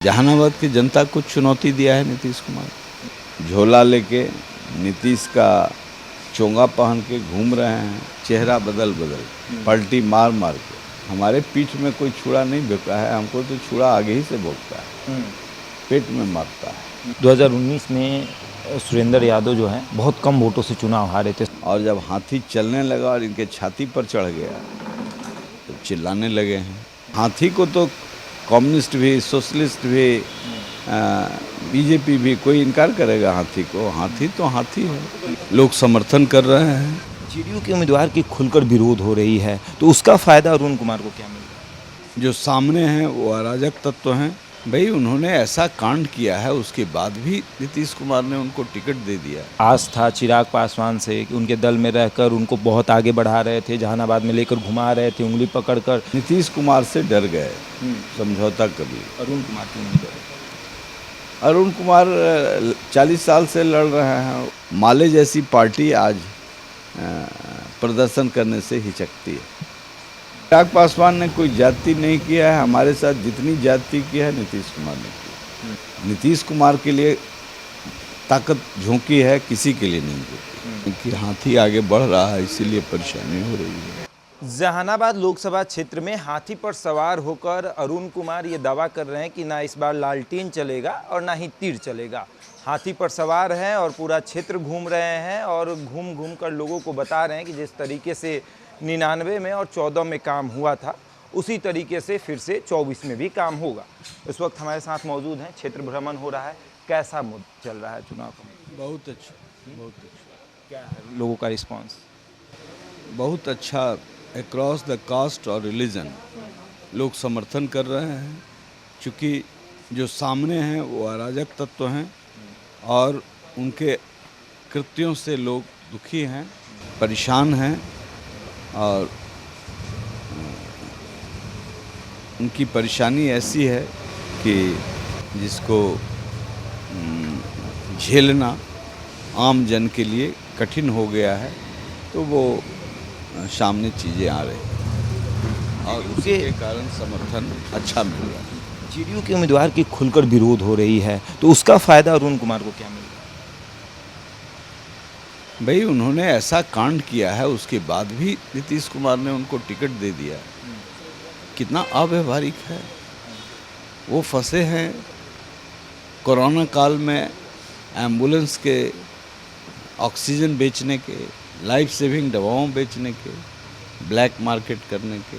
जहानाबाद की जनता को चुनौती दिया है नीतीश कुमार। झोला लेके नीतीश का चोंगा पहन के घूम रहे हैं, चेहरा बदल बदल पलटी मार मार के। हमारे पीठ में कोई छुरा नहीं भोंका है, हमको तो छुरा आगे ही से भोंकता है, पेट में मारता है। 2019 में सुरेंद्र यादव जो है बहुत कम वोटों से चुनाव हारे थे और जब हाथी चलने लगा और इनके छाती पर चढ़ गया तो चिल्लाने लगे हैं। हाथी को तो कम्युनिस्ट भी, सोशलिस्ट भी, बीजेपी भी, कोई इनकार करेगा हाथी को? हाथी तो हाथी है। लोग समर्थन कर रहे हैं। जेडीयू के उम्मीदवार की खुलकर विरोध हो रही है, तो उसका फायदा अरुण कुमार को क्या मिलेगा? जो सामने हैं वो अराजक तत्व हैं। भाई उन्होंने ऐसा कांड किया है, उसके बाद भी नीतीश कुमार ने उनको टिकट दे दिया। आस था चिराग पासवान से कि उनके दल में रहकर उनको बहुत आगे बढ़ा रहे थे, जहानाबाद में लेकर घुमा रहे थे उंगली पकड़कर। नीतीश कुमार से डर गए, समझौता कभी। अरुण कुमार क्यों नहीं डरे? अरुण कुमार 40 साल से लड़ रहे हैं। माले जैसी पार्टी आज प्रदर्शन करने से हिचकती है। चिराग पासवान ने कोई जाति नहीं किया है, हमारे साथ जितनी जाति की है नीतीश कुमार ने की। नीतीश कुमार के लिए ताकत झोंकी है, किसी के लिए नहीं झोंकी। क्योंकि हाथी आगे बढ़ रहा है, इसीलिए परेशानी हो रही है। जहानाबाद लोकसभा क्षेत्र में हाथी पर सवार होकर अरुण कुमार ये दावा कर रहे हैं कि ना इस बार लालटेन चलेगा और ना ही तीर चलेगा। हाथी पर सवार हैं और पूरा क्षेत्र घूम रहे हैं और घूम घूम कर लोगों को बता रहे हैं कि जिस तरीके से 99 में और 14 में काम हुआ था, उसी तरीके से फिर से 24 में भी काम होगा। इस वक्त हमारे साथ मौजूद हैं, क्षेत्र भ्रमण हो रहा है। कैसा चल रहा है चुनाव का? बहुत अच्छा, बहुत अच्छा। क्या है लोगों का रिस्पॉन्स? बहुत अच्छा। अक्रॉस द कास्ट और रिलीजन लोग समर्थन कर रहे हैं, क्योंकि जो सामने हैं वो अराजक तत्व हैं और उनके कृत्यों से लोग दुखी हैं, परेशान हैं। और उनकी परेशानी ऐसी है कि जिसको झेलना आम जन के लिए कठिन हो गया है, तो वो सामने चीज़ें आ रही हैं और उसके कारण समर्थन अच्छा मिल रहा है। जेडीयू के उम्मीदवार की खुलकर विरोध हो रही है, तो उसका फायदा अरुण कुमार को क्या मिलेगा? भाई उन्होंने ऐसा कांड किया है, उसके बाद भी नीतीश कुमार ने उनको टिकट दे दिया। कितना अव्यवहारिक है। वो फंसे हैं कोरोना काल में एम्बुलेंस के, ऑक्सीजन बेचने के, लाइफ सेविंग दवाओं बेचने के, ब्लैक मार्केट करने के।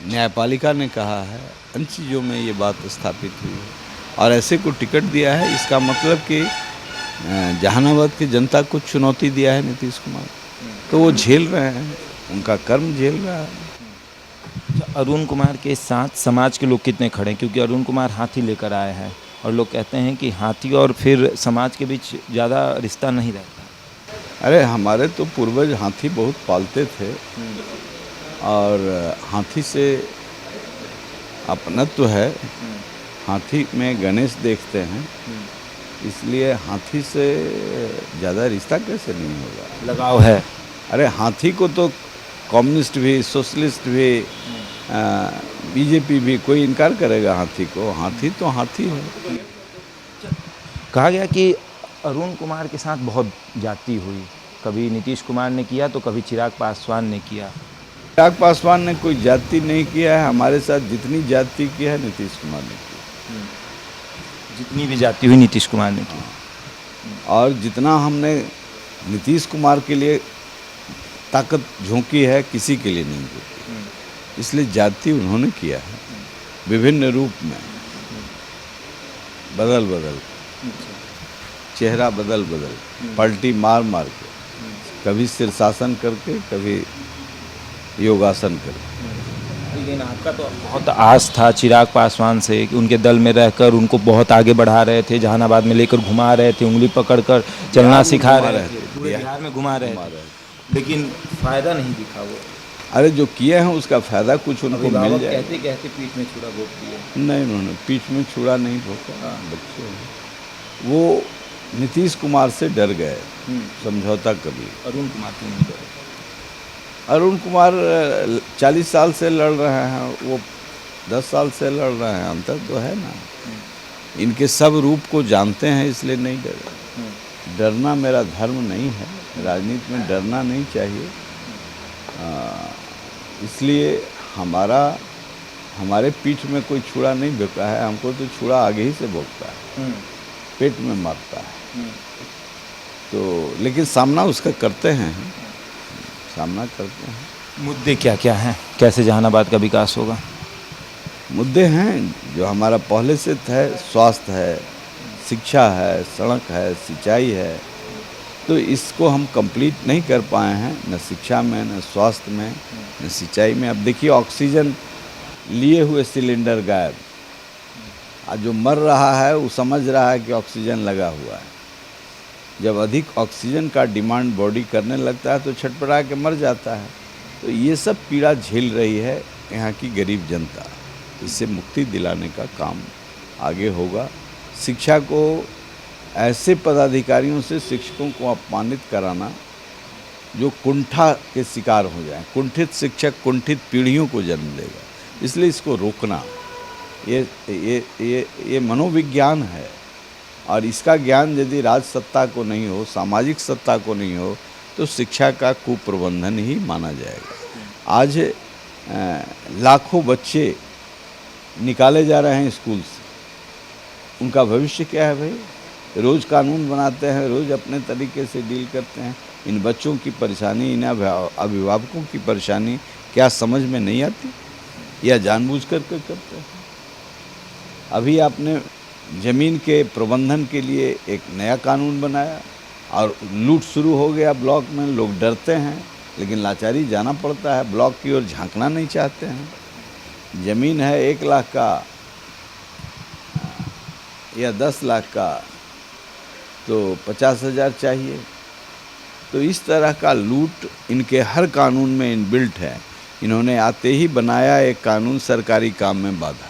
न्यायपालिका ने कहा है, इन चीज़ों में ये बात स्थापित हुई है और ऐसे को टिकट दिया है। इसका मतलब कि जहानाबाद की जनता को चुनौती दिया है नीतीश कुमार, तो वो झेल रहे हैं, उनका कर्म झेल रहा है। अरुण कुमार के साथ समाज के लोग कितने खड़े हैं? क्योंकि अरुण कुमार हाथी लेकर आए हैं और लोग कहते हैं कि हाथी और फिर समाज के बीच ज़्यादा रिश्ता नहीं रहता। अरे हमारे तो पूर्वज हाथी बहुत पालते थे और हाथी से अपनत्व है। हाथी में गणेश देखते हैं, इसलिए हाथी से ज़्यादा रिश्ता कैसे नहीं होगा? लगाव है। अरे हाथी को तो कम्युनिस्ट भी, सोशलिस्ट भी, बीजेपी भी, कोई इनकार करेगा हाथी को? हाथी तो हाथी है। कहा गया कि अरुण कुमार के साथ बहुत जाति हुई, कभी नीतीश कुमार ने किया तो कभी चिराग पासवान ने किया। चिराग पासवान ने कोई जाति नहीं किया है, हमारे साथ जितनी जाति की है नीतीश कुमार ने की। जितनी भी जाति हुई नीतीश कुमार ने की। और जितना हमने नीतीश कुमार के लिए ताकत झोंकी है, किसी के लिए नहीं झोंकी। इसलिए जाति उन्होंने किया है, विभिन्न रूप में, बदल बदल, चेहरा बदल बदल, पलटी मार मार के, कभी शीर्षासन करके, कभी योगासन करके। लेकिन आपका तो बहुत आस था चिराग पासवान से कि उनके दल में रहकर उनको बहुत आगे बढ़ा रहे थे, जहानाबाद में लेकर घुमा रहे थे, उंगली पकड़कर चलना सिखा रहे थे, पूरे बिहार में घुमा रहे थे, लेकिन फायदा नहीं दिखा वो। अरे जो किए हैं उसका फायदा कुछ उनको मिल जाए। कहते कहते पीठ में छुरा भोंक दिया। नहीं, उन्होंने पीठ में छुरा नहीं भोंका। बच्चे वो नीतीश कुमार से डर गए, समझौता कभी। अरुण कुमार क्यों नहीं डरे? अरुण कुमार 40 साल से लड़ रहे हैं, वो 10 साल से लड़ रहे हैं, अंतर तो है ना। इनके सब रूप को जानते हैं, इसलिए नहीं डरे। डरना मेरा धर्म नहीं है, राजनीति में डरना नहीं चाहिए। इसलिए हमारे पीठ में कोई छुरा नहीं भोंका है, हमको तो छुरा आगे ही से भोंकता है, पेट में मारता है। तो लेकिन सामना उसका करते हैं, सामना करते हैं। मुद्दे क्या क्या हैं, कैसे जहानाबाद का विकास होगा? मुद्दे हैं जो हमारा पहले से है, स्वास्थ्य है, शिक्षा है, सड़क है, सिंचाई है। तो इसको हम कंप्लीट नहीं कर पाए हैं, न शिक्षा में, न स्वास्थ्य में, न सिंचाई में। अब देखिए ऑक्सीजन लिए हुए सिलेंडर गायब। आज जो मर रहा है वो समझ रहा है कि ऑक्सीजन लगा हुआ है। जब अधिक ऑक्सीजन का डिमांड बॉडी करने लगता है तो छटपटा के मर जाता है। तो ये सब पीड़ा झेल रही है यहाँ की गरीब जनता। इससे मुक्ति दिलाने का काम आगे होगा। शिक्षा को ऐसे पदाधिकारियों से शिक्षकों को अपमानित कराना जो कुंठा के शिकार हो जाए। कुंठित शिक्षक कुंठित पीढ़ियों को जन्म देगा, इसलिए इसको रोकना ये मनोविज्ञान है। और इसका ज्ञान यदि राज सत्ता को नहीं हो, सामाजिक सत्ता को नहीं हो, तो शिक्षा का कुप्रबंधन ही माना जाएगा। आज लाखों बच्चे निकाले जा रहे हैं स्कूल से। उनका भविष्य क्या है भाई? रोज़ कानून बनाते हैं, रोज़ अपने तरीके से डील करते हैं। इन बच्चों की परेशानी, इन अभिभावकों की परेशानी क्या समझ में नहीं आती या जानबूझ कर करते हैं? अभी आपने ज़मीन के प्रबंधन के लिए एक नया कानून बनाया और लूट शुरू हो गया ब्लॉक में। लोग डरते हैं, लेकिन लाचारी जाना पड़ता है, ब्लॉक की ओर झांकना नहीं चाहते हैं। ज़मीन है 1 लाख का या 10 लाख का, तो 50,000 चाहिए। तो इस तरह का लूट इनके हर कानून में इनबिल्ट है। इन्होंने आते ही बनाया एक कानून सरकारी काम में बाधा,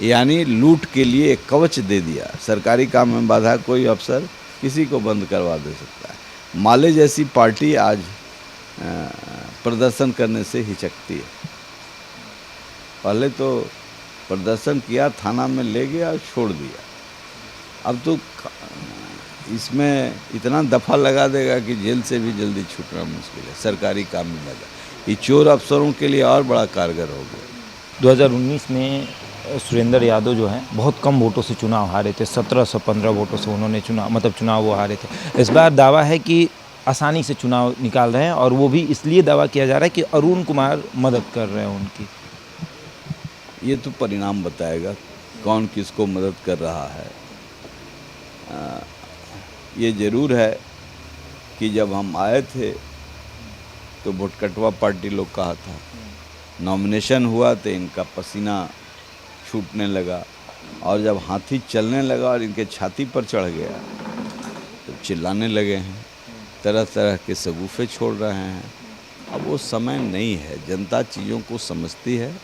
यानी लूट के लिए एक कवच दे दिया। सरकारी काम में बाधा कोई अफसर किसी को बंद करवा दे सकता है। माले जैसी पार्टी आज प्रदर्शन करने से हिचकती है। पहले तो प्रदर्शन किया, थाना में ले गया और छोड़ दिया। अब तो इसमें इतना दफ़ा लगा देगा कि जेल से भी जल्दी छूटना मुश्किल है। सरकारी काम में लगा, ये चोर अफसरों के लिए और बड़ा कारगर हो गया। 2019 में सुरेंद्र यादव जो हैं बहुत कम वोटों से चुनाव हारे थे। 1715 वोटों से उन्होंने चुनाव वो हारे थे। इस बार दावा है कि आसानी से चुनाव निकाल रहे हैं, और वो भी इसलिए दावा किया जा रहा है कि अरुण कुमार मदद कर रहे हैं उनकी। ये तो परिणाम बताएगा कौन किसको मदद कर रहा है। ये ज़रूर है कि जब हम आए थे तो भुटकटवा पार्टी लोग कहा था, नॉमिनेशन हुआ तो इनका पसीना छूटने लगा, और जब हाथी चलने लगा और इनके छाती पर चढ़ गया तो चिल्लाने लगे हैं, तरह तरह के सगुफे छोड़ रहे हैं। अब वो समय नहीं है, जनता चीज़ों को समझती है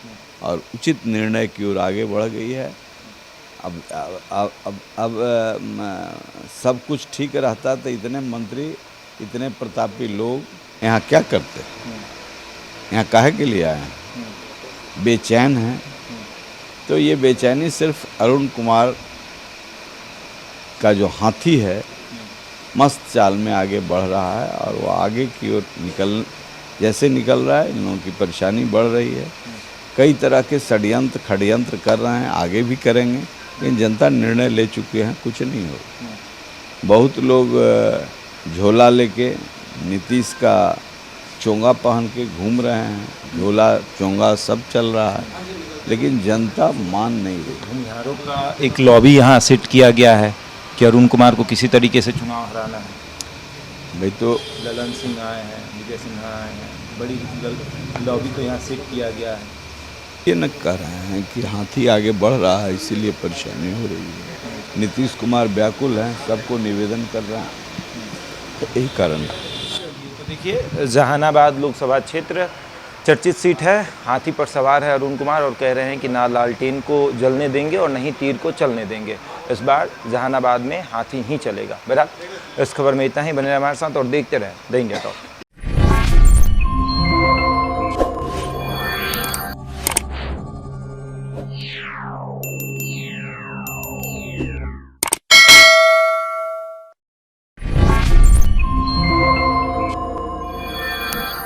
और उचित निर्णय की ओर आगे बढ़ गई है। अब सब कुछ ठीक रहता तो इतने मंत्री, इतने प्रतापी लोग यहाँ क्या करते? यहाँ काहे के लिए आए हैं? बेचैन हैं। तो ये बेचैनी सिर्फ अरुण कुमार का जो हाथी है मस्त चाल में आगे बढ़ रहा है, और वो आगे की ओर जैसे निकल रहा है, इन लोगों की परेशानी बढ़ रही है। कई तरह के षड्यंत्र कर रहे हैं, आगे भी करेंगे, लेकिन जनता निर्णय ले चुके हैं, कुछ नहीं हो। बहुत लोग झोला लेके नीतीश का चोंगा पहन के घूम रहे हैं, झोला चोंगा सब चल रहा है, लेकिन जनता मान नहीं रही। भूमिहारों का एक लॉबी यहाँ सेट किया गया है कि अरुण कुमार को किसी तरीके से चुनाव हराना है। भाई तो ललन सिंह आए हैं, विजय सिन्हा आए हैं, बड़ी लॉबी तो यहाँ सेट किया गया है। ये न कह रहे हैं कि हाथी आगे बढ़ रहा है इसीलिए परेशानी हो रही है। नीतीश कुमार व्याकुल हैं, सबको निवेदन कर रहे हैं, यही कारण है। तो देखिए, जहानाबाद लोकसभा क्षेत्र चर्चित सीट है। हाथी पर सवार है अरुण कुमार और कह रहे हैं कि ना लालटेन को जलने देंगे और नहीं तीर को चलने देंगे। इस बार जहानाबाद में हाथी ही चलेगा। बहरहाल इस खबर में इतना ही। बने रहे हमारे साथ और देखते रहें द इंडिया टॉक।